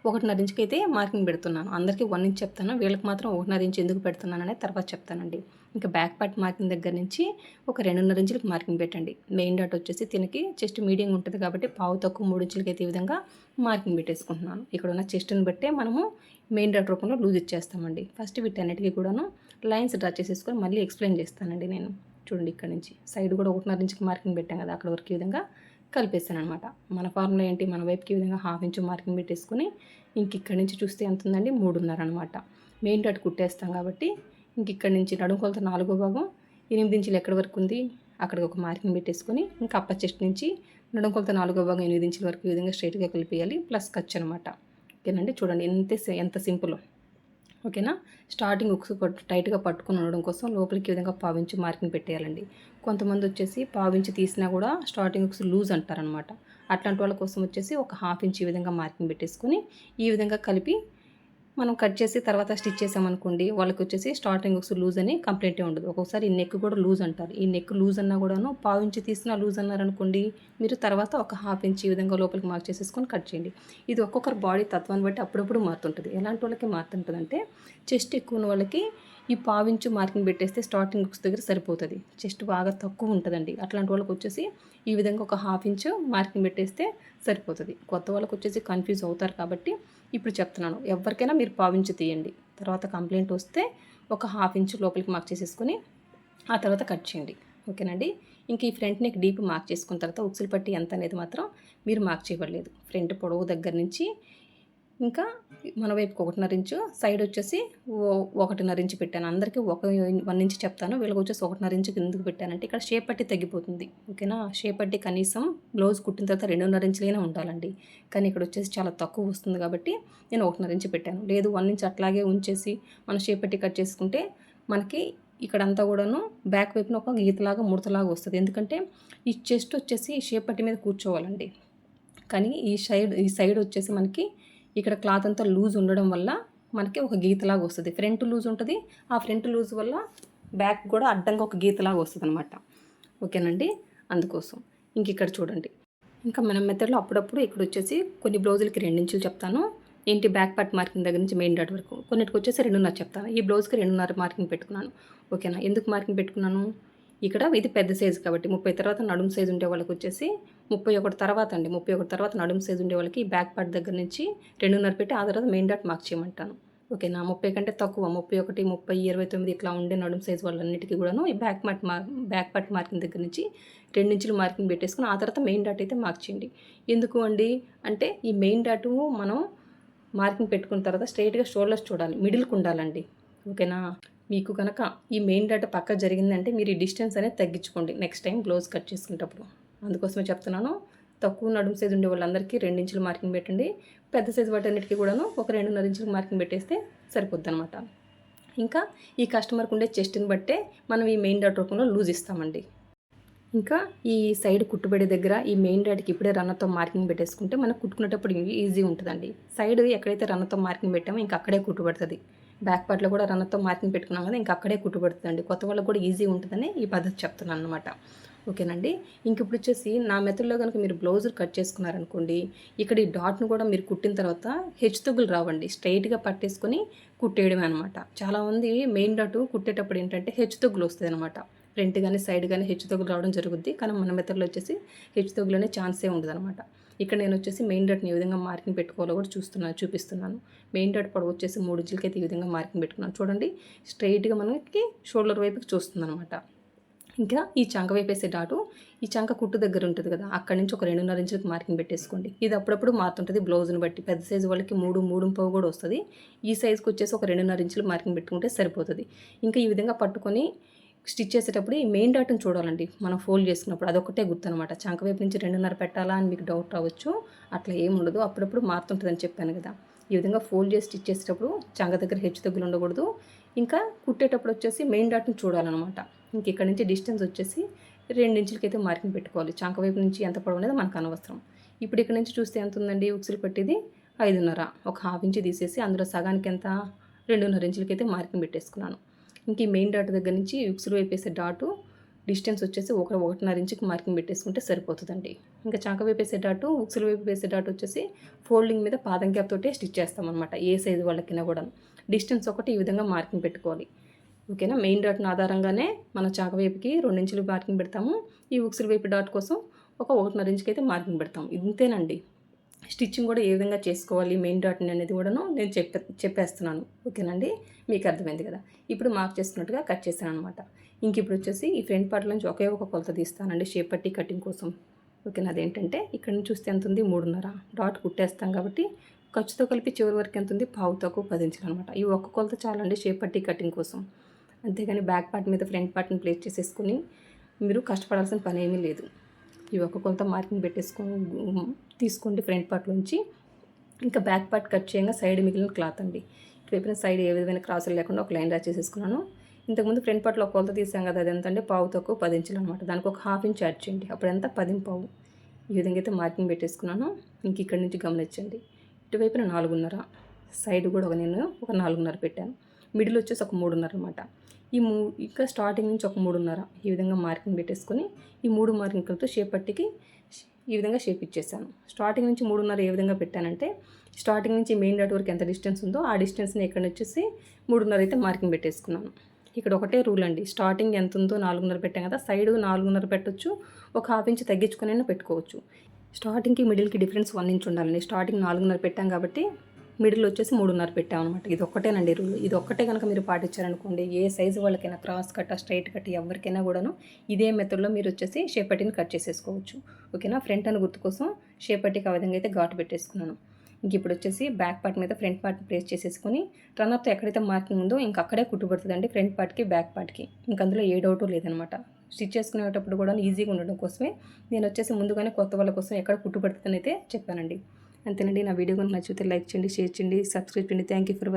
1.5 ఇంచుకి అయితే మార్కింగ్ పెడుతున్నాను. అందరికీ 1 ఇంచ్ చెప్తాను, వీళ్ళకి మాత్రం 1.5 ఇంచ్ ఎందుకు పెడుతున్నాను అనేది తర్వాత చెప్తానండి. ఇంకా బ్యాక్ పార్ట్ మార్కింగ్ దగ్గర నుంచి ఒక 2.5 ఇంచులకు మార్కింగ్ పెట్టండి. మెయిన్ డాట్ వచ్చేసి తినకి చెస్ట్ మీడియం ఉంటుంది కాబట్టి పావు తక్కువ 3 ఇంచులకి అయితే ఈ విధంగా మార్కింగ్ పెట్టేసుకుంటున్నాను. ఇక్కడ ఉన్న చెస్ట్ని బట్టే మనము మెయిన్ డాట్ రూపంలో లూజ్ ఇచ్చేస్తామండి. ఫస్ట్ వీటన్నిటికీ కూడాను లైన్స్ డ్రా చేసేసుకొని మళ్ళీ ఎక్స్ప్లెయిన్ చేస్తానండి నేను. చూడండి ఇక్కడ నుంచి సైడ్ కూడా 1.5 ఇంచుకి మార్కింగ్ పెట్టాం కదా, అక్కడ వరకు ఈ విధంగా కలిపేస్తాను అనమాట. మన ఫార్ములా ఏంటి? మన వైపుకి ఈ విధంగా 1/2 ఇంచు మార్కింగ్ పెట్టేసుకుని ఇంక ఇక్కడ నుంచి చూస్తే ఎంత ఉందండి? 3.5 అనమాట. మెయిన్ డాట్ కుట్టేస్తాం కాబట్టి ఇంక ఇక్కడ నుంచి నడుము కొలత 4వ భాగం 8 ఇంచులు ఎక్కడి వరకు ఉంది అక్కడికి ఒక మార్కింగ్ పెట్టేసుకొని ఇంకా అప్పర్ చెస్ట్ నుంచి నడుము కొలత 4వ భాగం 8 ఇంచుల వరకు ఈ విధంగా స్ట్రైట్గా కలిపేయాలి. ప్లస్ ఖర్చు అనమాట. ఓకేనండి. చూడండి ఎంత సింపుల్. ఓకేనా. స్టార్టింగ్ ఉక్స్ టైట్గా పట్టుకుని ఉండడం కోసం లోపలికి ఈ విధంగా 1/2 ఇంచు మార్కింగ్ పెట్టేయాలండి. కొంతమంది వచ్చేసి 1/2 ఇంచు తీసినా కూడా స్టార్టింగ్ ఉక్స్ లూజ్ అంటారనమాట. అట్లాంటి వాళ్ళ కోసం వచ్చేసి ఒక 1/2 ఇంచ్ ఈ విధంగా మార్కింగ్ పెట్టేసుకొని ఈ విధంగా కలిపి మనం కట్ చేసి తర్వాత స్టిచ్ చేసామనుకోండి, వాళ్ళకి వచ్చేసి స్టార్టింగ్ ఉక్స్ లూజ్ అని కంప్లైంటే ఉండదు. ఒక్కొక్కసారి ఈ నెక్ కూడా లూజ్ అంటారు. ఈ నెక్ లూజ్ అన్నా కూడాను 1/2 ఇంచు తీసినా లూజ్ అన్నారనుకోండి, మీరు తర్వాత ఒక 1/2 ఇంచ్ ఈ విధంగా లోపలికి మార్క్ చేసేసుకొని కట్ చేయండి. ఇది ఒక్కొక్కరు బాడీ తత్వాన్ని బట్టి అప్పుడప్పుడు మారుతుంటుంది. ఎలాంటి వాళ్ళకి మారుతుంటుందంటే చెస్ట్ ఎక్కువ ఉన్న వాళ్ళకి ఈ 1/2 ఇంచు మార్కింగ్ పెట్టేస్తే స్టార్టింగ్ ఉక్స్ దగ్గర సరిపోతుంది. చెస్ట్ బాగా తక్కువ ఉంటుందండి. అట్లాంటి వాళ్ళకి వచ్చేసి ఈ విధంగా ఒక 1/2 ఇంచు మార్కింగ్ పెట్టేస్తే సరిపోతుంది. కొత్త వాళ్ళకి వచ్చేసి కన్ఫ్యూజ్ అవుతారు కాబట్టి ఇప్పుడు చెప్తున్నాను. ఎవరికైనా మీరు 1/2 ఇంచు తీయండి. తర్వాత కంప్లైంట్ వస్తే ఒక 1/2 ఇంచు లోపలికి మార్క్ చేసేసుకొని ఆ తర్వాత కట్ చేయండి. ఓకేనండి. ఇంక ఈ ఫ్రంట్ నెక్ డీప్ మార్క్ చేసుకున్న తర్వాత ఉక్సులు పట్టి ఎంత అనేది మాత్రం మీరు మార్క్ చేయబడలేదు. ఫ్రంట్ పొడవు దగ్గర నుంచి ఇంకా మన వైపుకి 1.5 ఇంచు, సైడ్ వచ్చేసి 1.5 ఇంచు పెట్టాను. అందరికీ 1 ఇంచు చెప్తాను, వీళ్ళకి వచ్చేసి 1.5 ఇంచుకి ఎందుకు పెట్టానంటే ఇక్కడ షేప్ పట్టి తగ్గిపోతుంది. ఓకేనా. షేప్ పట్టి కనీసం బ్లౌజ్ కుట్టిన తర్వాత 2.5 ఇంచులైనా ఉండాలండి. కానీ ఇక్కడ వచ్చేసి చాలా తక్కువ వస్తుంది కాబట్టి నేను 1.5 ఇంచు పెట్టాను. లేదు 1 ఇంచు అట్లాగే ఉంచేసి మనం షేప్ పట్టి కట్ చేసుకుంటే మనకి ఇక్కడంతా కూడాను బ్యాక్ వైపున ఒక గీతలాగా ముడతలాగా వస్తుంది. ఎందుకంటే ఈ చెస్ట్ వచ్చేసి షేప్ పట్టి మీద కూర్చోవాలండి. కానీ ఈ సైడ్ వచ్చేసి మనకి ఇక్కడ క్లాత్ అంతా లూజ్ ఉండడం వల్ల మనకి ఒక గీతలాగా వస్తుంది. ఫ్రంట్ లూజ్ ఉంటుంది. ఆ ఫ్రంట్ లూజ్ వల్ల బ్యాక్ కూడా అడ్డంగా ఒక గీతలాగా వస్తుంది అనమాట. ఓకేనండి. అందుకోసం ఇంక ఇక్కడ చూడండి. ఇంకా మనం మెథడ్లో అప్పుడప్పుడు ఇక్కడ వచ్చేసి కొన్ని బ్లౌజులకి 2 ఇంచులు చెప్తాను. ఏంటి బ్యాక్ పార్ట్ మార్కింగ్ దగ్గర నుంచి మెయిన్ డాట్ వరకు. కొన్నిటికి వచ్చేసి 2.5 చెప్తాను. ఈ బ్లౌజ్కి 2.5 మార్కింగ్ పెట్టుకున్నాను. ఓకేనా. ఎందుకు మార్కింగ్ పెట్టుకున్నాను? ఇక్కడ ఇది పెద్ద సైజు కాబట్టి 30 తర్వాత నడుము సైజు ఉండే వాళ్ళకి వచ్చేసి 31 తర్వాత నడుము సైజు ఉండే వాళ్ళకి బ్యాక్ పార్ట్ దగ్గర నుంచి 2.5 పెట్టి ఆ తర్వాత మెయిన్ డాట్ మార్క్ చేయమంటాను. ఓకేనా. 30 కంటే తక్కువ 31, 30, 29 ఇట్లా ఉండే నడుము సైజు వాళ్ళన్నిటికీ కూడాను ఈ బ్యాక్ పార్ట్ మార్కింగ్ దగ్గర నుంచి 2 ఇంచులు మార్కింగ్ పెట్టేసుకుని ఆ తర్వాత మెయిన్ డాట్ అయితే మార్క్ చేయండి. ఎందుకు అండి అంటే ఈ మెయిన్ డాట్ మనం మార్కింగ్ పెట్టుకున్న తర్వాత స్ట్రైట్గా షోల్డర్స్ చూడాలి, మిడిల్కి ఉండాలండి. ఓకేనా. మీకు కనుక ఈ మెయిన్ డాట్ పక్క జరిగిందంటే మీరు ఈ డిస్టెన్స్ అనేది తగ్గించుకోండి నెక్స్ట్ టైం బ్లౌజ్ కట్ చేసుకునేటప్పుడు. అందుకోసమే చెప్తున్నాను. తక్కువ నడుము సైజు ఉండే వాళ్ళందరికీ 2 ఇంచులు మార్కింగ్ పెట్టండి. పెద్ద సైజు వాటన్నిటికీ కూడాను ఒక 2.5 ఇంచులు మార్కింగ్ పెట్టేస్తే సరిపోద్ది అనమాట. ఇంకా ఈ కస్టమర్కి ఉండే చెస్ట్ని బట్టే మనం ఈ మెయిన్ డాట్ రూపంలో లూజ్ ఇస్తామండి. ఇంకా ఈ సైడ్ కుట్టుబడి దగ్గర ఈ మెయిన్ డాట్కి ఇప్పుడే రన్నర్తో మార్కింగ్ పెట్టేసుకుంటే మనకు కుట్టుకునేటప్పుడు ఈజీ ఉంటుందండి. సైడ్ ఎక్కడైతే రన్నర్తో మార్కింగ్ పెట్టామో ఇంకా అక్కడే కుట్టుబడుతుంది. బ్యాక్ పార్ట్లో కూడా రన్నర్తో మార్కింగ్ పెట్టుకున్నాం కదా, ఇంకా అక్కడే కుట్టుబడుతుందండి. కొత్త వాళ్ళకి కూడా ఈజీ ఉంటుందని ఈ పద్ధతి చెప్తున్నాను అనమాట. ఓకేనండి. ఇంక ఇప్పుడు వచ్చేసి నా మెథడ్లో కనుక మీరు బ్లౌజులు కట్ చేసుకున్నారనుకోండి, ఇక్కడ ఈ డాట్ను కూడా మీరు కుట్టిన తర్వాత హెచ్చుతగ్గులు రావండి, స్ట్రైట్గా పట్టేసుకొని కుట్టేయడమే అనమాట. చాలామంది మెయిన్ డాట్ కుట్టేటప్పుడు ఏంటంటే హెచ్చుతగ్గులు వస్తుంది అనమాట. ఫ్రంట్ కానీ సైడ్ కానీ హెచ్చుతగ్గులు రావడం జరుగుద్ది. కానీ మన మెథడ్లో వచ్చేసి హెచ్చుతగ్గులు అనే ఛాన్సే ఉండదు అనమాట. ఇక్కడ నేను వచ్చేసి మెయిన్ డాట్ని ఏ విధంగా మార్కింగ్ పెట్టుకోవాలో కూడా చూపిస్తున్నాను. మెయిన్ డాట్ పొడవు వచ్చేసి 3 ఇంచులకి అయితే ఈ విధంగా మార్కింగ్ పెట్టుకున్నాను. చూడండి, స్ట్రైట్గా మనకి షోల్డర్ వైపుకి చూస్తుంది అనమాట. ఇంకా ఈ చంక వైపు వేసే డాటు ఈ చంక కుట్టు దగ్గర ఉంటుంది కదా, అక్కడి నుంచి ఒక 2.5 ఇంచులకు మార్కింగ్ పెట్టేసుకోండి. ఇది అప్పుడప్పుడు మారుతుంటుంది బ్లౌజ్ని బట్టి. పెద్ద సైజు వాళ్ళకి 3.5 కూడా వస్తుంది. ఈ సైజుకి వచ్చేసి ఒక 2.5 ఇంచులు మార్కింగ్ పెట్టుకుంటే సరిపోతుంది. ఇంకా ఈ విధంగా పట్టుకొని స్టిచ్ చేసేటప్పుడు ఈ మెయిన్ డాట్ని చూడాలండి. మనం ఫోల్డ్ చేసుకున్నప్పుడు అదొకటే గుర్తు అనమాట. చంక వైపు నుంచి 2.5 పెట్టాలా అని మీకు డౌట్ రావచ్చు. అట్లా ఏమి ఉండదు, అప్పుడప్పుడు మారుతుంటుందని చెప్పాను కదా. ఈ విధంగా ఫోల్డ్ చేసి స్టిచ్ చేసేటప్పుడు చంక దగ్గర హెచ్చు తగ్గులు ఉండకూడదు. ఇంకా కుట్టేటప్పుడు వచ్చేసి మెయిన్ డాట్ని చూడాలన్నమాట. ఇంక ఇక్కడ నుంచి డిస్టెన్స్ వచ్చేసి 2 ఇంచులకి అయితే మార్కింగ్ పెట్టుకోవాలి. చంక వైపు నుంచి ఎంత పొడవు అనేది మనకు అనవసరం. ఇప్పుడు ఇక్కడ నుంచి చూస్తే ఎంత ఉందండి, ఉక్సులు పట్టేది 5.5. ఒక ½ ఇంచు తీసేసి అందులో సగానికి ఎంత 2.5 ఇంచులకి అయితే మార్కింగ్ పెట్టేసుకున్నాను. ఇంక ఈ మెయిన్ డాట్ దగ్గర నుంచి ఉక్సులు వైపు వేసే డాటు డిస్టెన్స్ వచ్చేసి 1.5 ఇంచుకి మార్కింగ్ పెట్టేసుకుంటే సరిపోతుందండి. ఇంకా చంక వైపు వేసే డాటు ఉక్సులు వైపు వేసే డాటు వచ్చేసి ఫోల్డింగ్ మీద పాదం గ్యాప్ తోటే స్టిచ్ చేస్తామన్నమాట. ఏ సైజు వాళ్ళకినా కూడా డిస్టెన్స్ ఒకటి ఈ విధంగా మార్కింగ్ పెట్టుకోవాలి. ఓకేనా. మెయిన్ డాట్ని ఆధారంగానే మన చాక వైపుకి 2 ఇంచులు మార్కింగ్ పెడతాము. ఈ ఉక్సుల వైపు డాట్ కోసం ఒక 1.5 ఇంచుకి అయితే మార్కింగ్ పెడతాము. ఇంతేనండి. స్టిచ్చింగ్ కూడా ఏ విధంగా చేసుకోవాలి మెయిన్ డాట్ని అనేది కూడాను నేను చెప్పేస్తున్నాను. ఓకేనండి, మీకు అర్థమైంది కదా. ఇప్పుడు మార్క్ చేసుకున్నట్టుగా కట్ చేశాను అనమాట. ఇంక ఇప్పుడు వచ్చేసి ఈ ఫ్రంట్ పార్ట్ నుంచి ఒకే ఒక కొలత తీస్తానండి షేప్ పట్టి కటింగ్ కోసం. ఓకేనా. అదేంటంటే ఇక్కడ నుంచి చూస్తే ఎంత ఉంది, 3.5. డాట్ కుట్టేస్తాం కాబట్టి ఖర్చుతో కలిపి చివరి వరకు ఎంత ఉంది, పావు తక్కువ 10 ఇంచులు అనమాట. ఈ ఒక్క కొలత చాలండి షేప్ పట్టి కటింగ్ కోసం. అంతేగాని బ్యాక్ పార్ట్ మీద ఫ్రంట్ పార్ట్ని ప్లేస్ చేసేసుకుని మీరు కష్టపడాల్సిన పని ఏమీ లేదు. ఈ ఒక్క కొలత మార్కింగ్ తీసుకోండి ఫ్రంట్ పార్ట్ నుంచి. ఇంకా బ్యాక్ పార్ట్ కట్ చేయంగా సైడ్ మిగిలిన క్లాత్ అండి. ఇటువైపున సైడ్ ఏ విధమైన క్రాసులు లేకుండా ఒక లైన్ డ్రా చేసేసుకున్నాను. ఇంతకుముందు ఫ్రంట్ పార్ట్లో ఒక కొలత తీసాం కదా, అది ఎంత అంటే పావు తక్కువ 10 ఇంచులు అనమాట. దానికి ఒక ½ ఇంచ్ యాడ్ చేయండి, అప్పుడు ఎంత 10.5. ఈ విధంగా అయితే మార్కింగ్ పెట్టేసుకున్నాను. ఇంక ఇక్కడ నుంచి గమనించండి, ఇటువైపున 4.5, సైడ్ కూడా నేను ఒక 4.5 పెట్టాను. మిడిల్ వచ్చేసి ఒక 3.5 అనమాట. ఇంకా స్టార్టింగ్ నుంచి ఒక 3.5 ఈ విధంగా మార్కింగ్ పెట్టేసుకొని ఈ 3 మార్కింగ్లతో షేప్ పట్టికి ఈ విధంగా షేప్ ఇచ్చేసాను. స్టార్టింగ్ నుంచి 3.5 ఏ విధంగా పెట్టానంటే స్టార్టింగ్ నుంచి మెయిన్ డాట్ వరకు ఎంత డిస్టెన్స్ ఉందో ఆ డిస్టెన్స్ని ఇక్కడ వచ్చేసి 3.5 అయితే మార్కింగ్ పెట్టేసుకున్నాను. ఇక్కడ ఒకటే రూల్ అండి, స్టార్టింగ్ ఎంత ఉందో 4.5 పెట్టాం కదా, సైడ్ 4.5 పెట్టొచ్చు, ఒక ½ ఇంచ్ తగ్గించుకొని పెట్టుకోవచ్చు. స్టార్టింగ్కి మిడిల్కి డిఫరెన్స్ 1 ఇంచ్ ఉండాలండి. స్టార్టింగ్ 4.5 పెట్టాం కాబట్టి మిడిల్ వచ్చేసి 3.5 పెట్టామన్నమాట. ఇది ఒక్కటేనండి రూల్. ఇది ఒక్కటే కనుక మీరు పాటించారనుకోండి, ఏ సైజు వాళ్ళకైనా క్రాస్ కట్ స్ట్రైట్ కట్ ఎవరికైనా కూడాను ఇదే మెథడ్లో మీరు వచ్చేసి షేప్ పట్టిని కట్ చేసేసుకోవచ్చు. ఓకేనా. ఫ్రంట్ అని గుర్తు కోసం షేప్ పట్టికి ఆ విధంగా అయితే ఘాటు పెట్టేసుకున్నాను. ఇంక ఇప్పుడు వచ్చేసి బ్యాక్ పార్ట్ మీద ఫ్రంట్ పార్ట్ ప్లేస్ చేసేసుకొని రన్నర్తో ఎక్కడైతే మార్కింగ్ ఉందో ఇంక అక్కడే కుట్టుబడుతుందండి ఫ్రంట్ పార్ట్కి బ్యాక్ పార్ట్కి. ఇంక అందులో ఏ డౌట్ లేదనమాట. స్టిచ్ చేసుకునేటప్పుడు కూడా ఈజీగా ఉండడం కోసమే నేను వచ్చేసి ముందుగానే కొత్త వాళ్ళ కోసం ఎక్కడ కుట్టుబడుతుందని అయితే చెప్పానండి. అంతేనండి. నా వీడియో కనుక నచ్చితే లైక్ చేయండి, షేర్ చేయండి, సబ్స్క్రైబ్ చేయండి. Thank you for